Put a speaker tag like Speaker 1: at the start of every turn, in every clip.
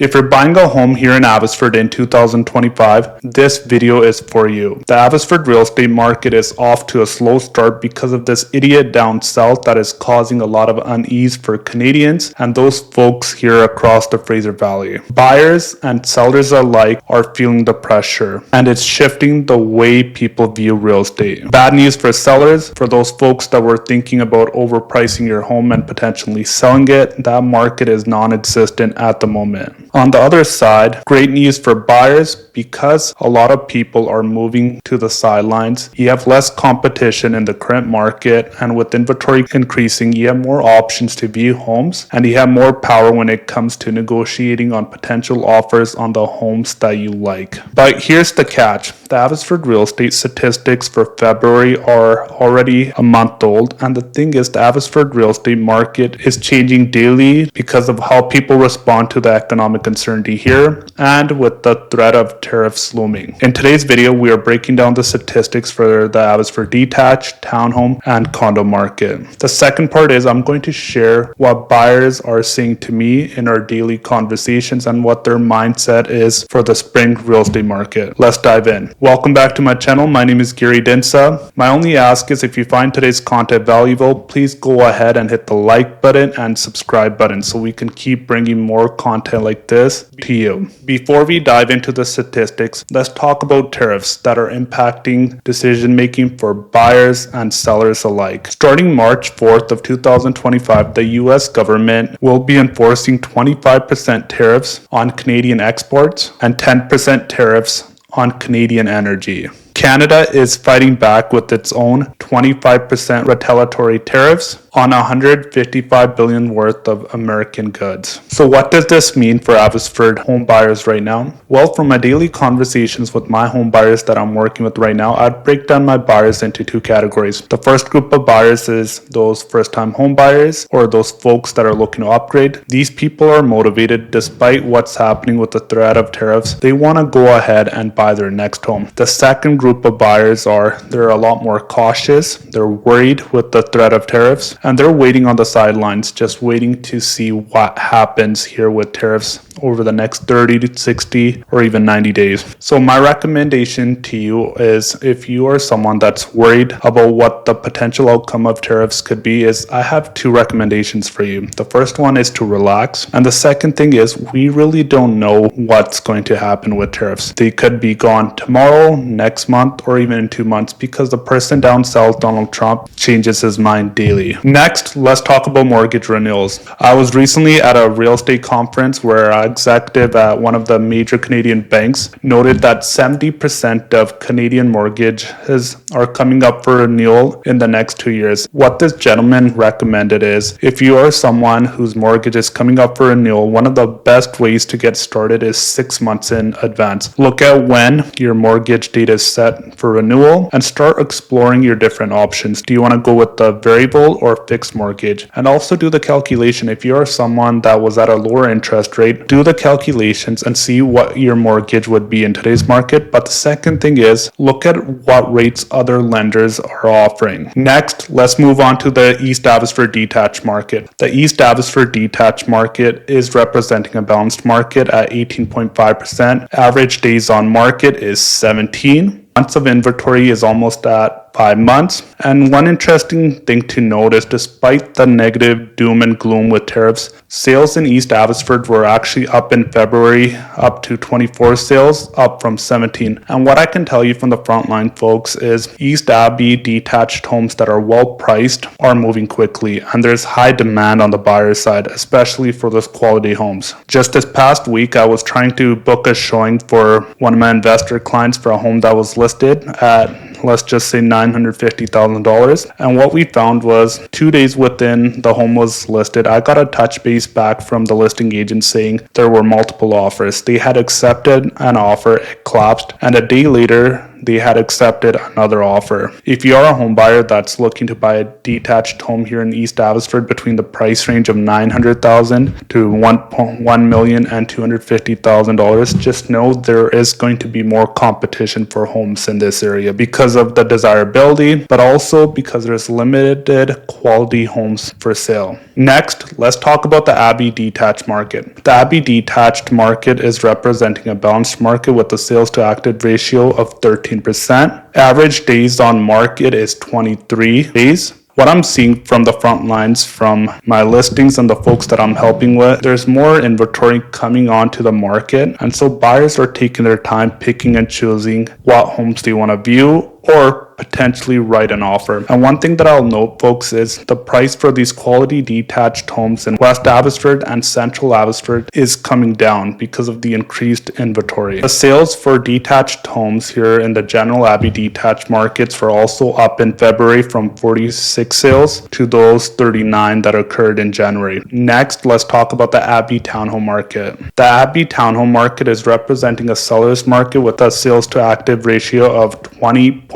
Speaker 1: If you're buying a home here in Abbotsford in 2025, this video is for you. The Abbotsford real estate market is off to a slow start because of this idiot down south that is causing a lot of unease for Canadians and those folks here across the Fraser Valley. Buyers and sellers alike are feeling the pressure, and it's shifting the way people view real estate. Bad news for sellers, for those folks that were thinking about overpricing your home and potentially selling it, that market is non-existent at the moment. On the other side, great news for buyers because a lot of people are moving to the sidelines. You have less competition in the current market, and with inventory increasing, you have more options to view homes, and you have more power when it comes to negotiating on potential offers on the homes that you like. But here's the catch. The Abbotsford real estate statistics for February are already a month old, and the thing is, the Abbotsford real estate market is changing daily because of how people respond to the economic uncertainty here and with the threat of tariffs looming. In today's video, we are breaking down the statistics for the Abbotsford detached, townhome, and condo market. The second part is I'm going to share what buyers are saying to me in our daily conversations and what their mindset is for the spring real estate market. Let's dive in. Welcome back to my channel. My name is Gary Dhindsa. My only ask is if you find today's content valuable, please go ahead and hit the like button and subscribe button so we can keep bringing more content like this to you. Before we dive into the statistics, let's talk about tariffs that are impacting decision making for buyers and sellers alike. Starting March 4th of 2025, the US government will be enforcing 25% tariffs on Canadian exports and 10% tariffs on Canadian energy. Canada is fighting back with its own 25% retaliatory tariffs on $155 billion worth of American goods. So what does this mean for Abbotsford home buyers right now? Well, from my daily conversations with my home buyers that I'm working with right now, I'd break down my buyers into two categories. The first group of buyers is those first-time home buyers or those folks that are looking to upgrade. These people are motivated despite what's happening with the threat of tariffs. They want to go ahead and buy their next home. The second group of buyers they're a lot more cautious. They're worried with the threat of tariffs, and they're waiting on the sidelines, just waiting to see what happens here with tariffs over the next 30 to 60 or even 90 days. So my recommendation to you is, if you are someone that's worried about what the potential outcome of tariffs could be, is I have two recommendations for you. The first one is to relax, and the second thing is we really don't know what's going to happen with tariffs. They could be gone tomorrow, next month, or even in 2 months, because the person down south, Donald Trump, changes his mind daily. Next, let's talk about mortgage renewals. I was recently at a real estate conference where an executive at one of the major Canadian banks noted that 70% of Canadian mortgages are coming up for renewal in the next 2 years. What this gentleman recommended is, if you are someone whose mortgage is coming up for renewal, one of the best ways to get started is 6 months in advance. Look at when your mortgage date is set for renewal and start exploring your different options. Do you want to go with the variable or fixed mortgage? And also do the calculation. If you are someone that was at a lower interest rate, do the calculations and see what your mortgage would be in today's market. But the second thing is, look at what rates other lenders are offering. Next, let's move on to the East Abbotsford detached market. The East Abbotsford detached market is representing a balanced market at 18.5%. Average days on market is 17. Months of inventory is almost at 5 months. And one interesting thing to note is, despite the negative doom and gloom with tariffs, sales in East Abbotsford were actually up in February, up to 24 sales, up from 17. And what I can tell you from the frontline folks is East Abbey detached homes that are well priced are moving quickly, and there's high demand on the buyer side, especially for those quality homes. Just this past week, I was trying to book a showing for one of my investor clients for a home that was listed at, let's just say, $950,000. And what we found was 2 days within the home was listed, I got a touch base back from the listing agent saying there were multiple offers. They had accepted an offer, it collapsed, and a day later they had accepted another offer. If you are a home buyer that's looking to buy a detached home here in East Abbotsford between the price range of $900,000 to $1,250,000, just know there is going to be more competition for homes in this area because of the desirability, but also because there's limited quality homes for sale. Next, let's talk about the Abbey detached market. The Abbey detached market is representing a balanced market with a sales to active ratio of 13%. Average days on market is 23 days. What I'm seeing from the front lines from my listings and the folks that I'm helping with, there's more inventory coming onto the market. And so buyers are taking their time picking and choosing what homes they want to view or potentially write an offer. And one thing that I'll note, folks, is the price for these quality detached homes in West Abbotsford and Central Abbotsford is coming down because of the increased inventory. The sales for detached homes here in the general Abbey detached markets were also up in February from 46 sales to those 39 that occurred in January. Next, let's talk about the Abbey townhome market. The Abbey townhome market is representing a seller's market with a sales to active ratio of 20.5%.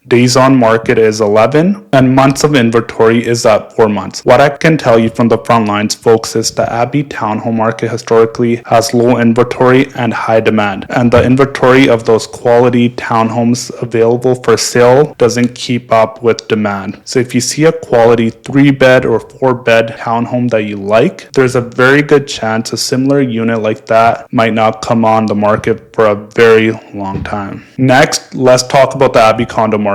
Speaker 1: Days on market is 11 and months of inventory is at 4 months. What I can tell you from the front lines, folks, is the Abbey townhome market historically has low inventory and high demand. And the inventory of those quality townhomes available for sale doesn't keep up with demand. So if you see a quality 3-bed or 4-bed townhome that you like, there's a very good chance a similar unit like that might not come on the market for a very long time. Next, let's talk about the Abbey condo market.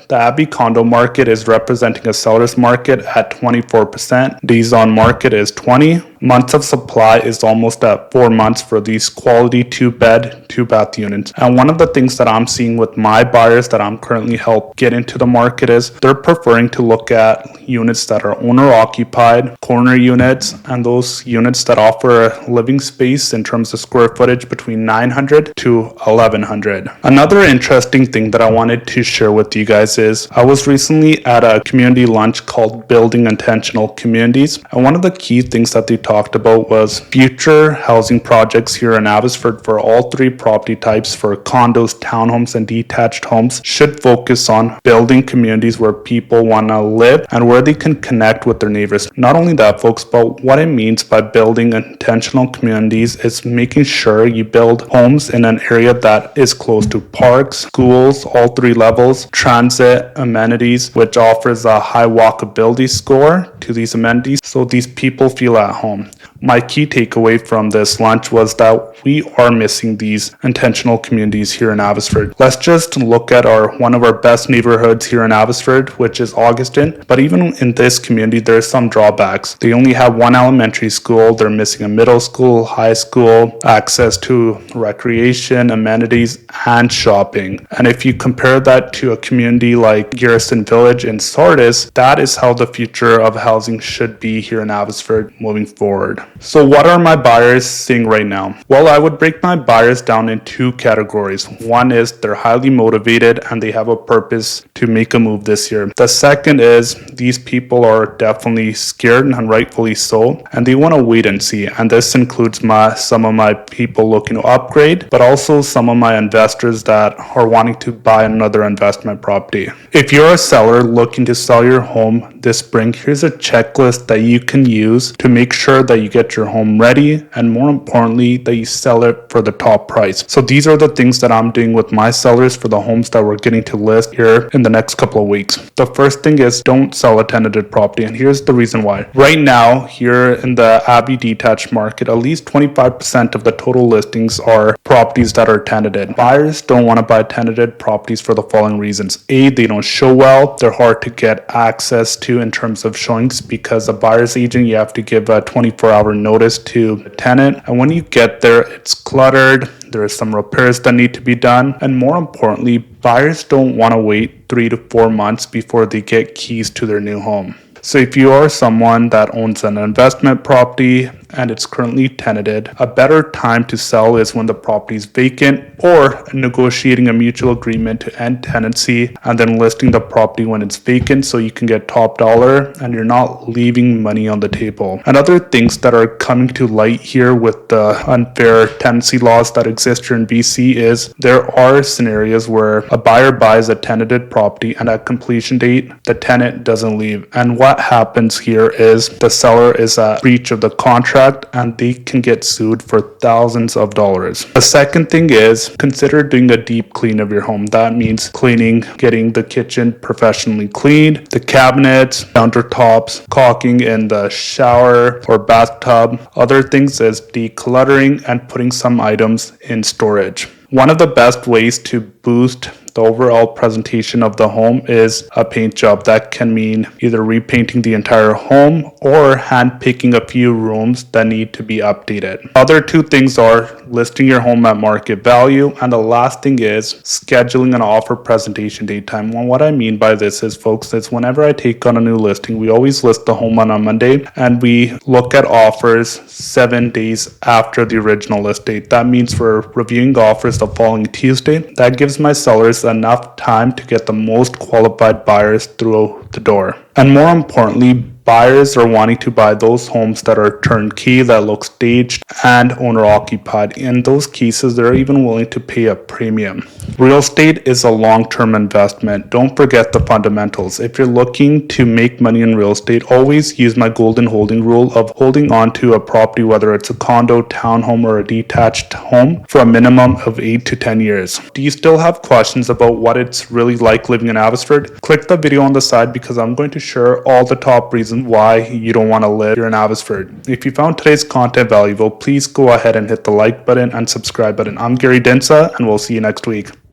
Speaker 1: The Abbey condo market is representing a seller's market at 24%. Days on market is 20. Months of supply is almost at 4 months for these quality 2-bed, 2-bath units. And one of the things that I'm seeing with my buyers that I'm currently help get into the market is they're preferring to look at units that are owner occupied, corner units, and those units that offer a living space in terms of square footage between 900 to 1100. Another interesting thing that I wanted to share with you guys is I was recently at a community lunch called Building Intentional Communities. And one of the key things that they talked about was future housing projects here in Abbotsford for all 3 property types for condos, townhomes, and detached homes should focus on building communities where people want to live and where they can connect with their neighbors. Not only that, folks, but what it means by building intentional communities is making sure you build homes in an area that is close to parks, schools, all 3 levels, transit, amenities, which offers a high walkability score to these amenities so these people feel at home. My key takeaway from this lunch was that we are missing these intentional communities here in Abbotsford. Let's just look at one of our best neighborhoods here in Abbotsford, which is Augustin. But even in this community, there are some drawbacks. They only have 1 elementary school. They're missing a middle school, high school, access to recreation, amenities, and shopping. And if you compare that to a community like Garrison Village in Sardis, that is how the future of housing should be here in Abbotsford moving forward. So what are my buyers seeing right now? Well, I would break my buyers down in 2 categories. One is they're highly motivated and they have a purpose to make a move this year. The second is these people are definitely scared, and rightfully so, and they want to wait and see. And this includes some of my people looking to upgrade, but also some of my investors that are wanting to buy another investment property. If you're a seller looking to sell your home this spring, here's a checklist that you can use to make sure that you get your home ready, and more importantly, that you sell it for the top price. So these are the things that I'm doing with my sellers for the homes that we're getting to list here in the next couple of weeks. The first thing is don't sell a tenanted property, and here's the reason why. Right now, here in the Abbey detached market, at least 25% of the total listings are properties that are tenanted. Buyers don't want to buy tenanted properties for the following reasons. A, they don't show well. They're hard to get access to in terms of showings because a buyer's agent, you have to give a 24-hour notice to the tenant. And when you get there, it's cluttered. There are some repairs that need to be done. And more importantly, buyers don't want to wait 3 to 4 months before they get keys to their new home. So if you are someone that owns an investment property and it's currently tenanted. A better time to sell is when the property is vacant, or negotiating a mutual agreement to end tenancy and then listing the property when it's vacant so you can get top dollar and you're not leaving money on the table. And other things that are coming to light here with the unfair tenancy laws that exist here in BC is there are scenarios where a buyer buys a tenanted property and at completion date the tenant doesn't leave, and what happens here is the seller is at breach of the contract and they can get sued for thousands of dollars. The second thing is consider doing a deep clean of your home. That means cleaning, getting the kitchen professionally cleaned, the cabinets, countertops, caulking in the shower or bathtub. Other things is decluttering and putting some items in storage. One of the best ways to boost the overall presentation of the home is a paint job. That can mean either repainting the entire home or hand picking a few rooms that need to be updated. Other two things are listing your home at market value, and the last thing is scheduling an offer presentation date time. Well, what I mean by this is, folks, is whenever I take on a new listing, we always list the home on a Monday and we look at offers 7 days after the original list date. That means we're reviewing offers the following Tuesday. That gives my sellers enough time to get the most qualified buyers through the door. And more importantly, buyers are wanting to buy those homes that are turnkey, that look staged and owner occupied. In those cases, they're even willing to pay a premium. Real estate is a long-term investment. Don't forget the fundamentals. If you're looking to make money in real estate, always use my golden holding rule of holding on to a property, whether it's a condo, townhome, or a detached home, for a minimum of 8 to 10 years. Do you still have questions about what it's really like living in Abbotsford? Click the video on the side because I'm going to share all the top reasons why you don't want to live here in Abbotsford. If you found today's content valuable, please go ahead and hit the like button and subscribe button. I'm Gary Dhindsa, and we'll see you next week.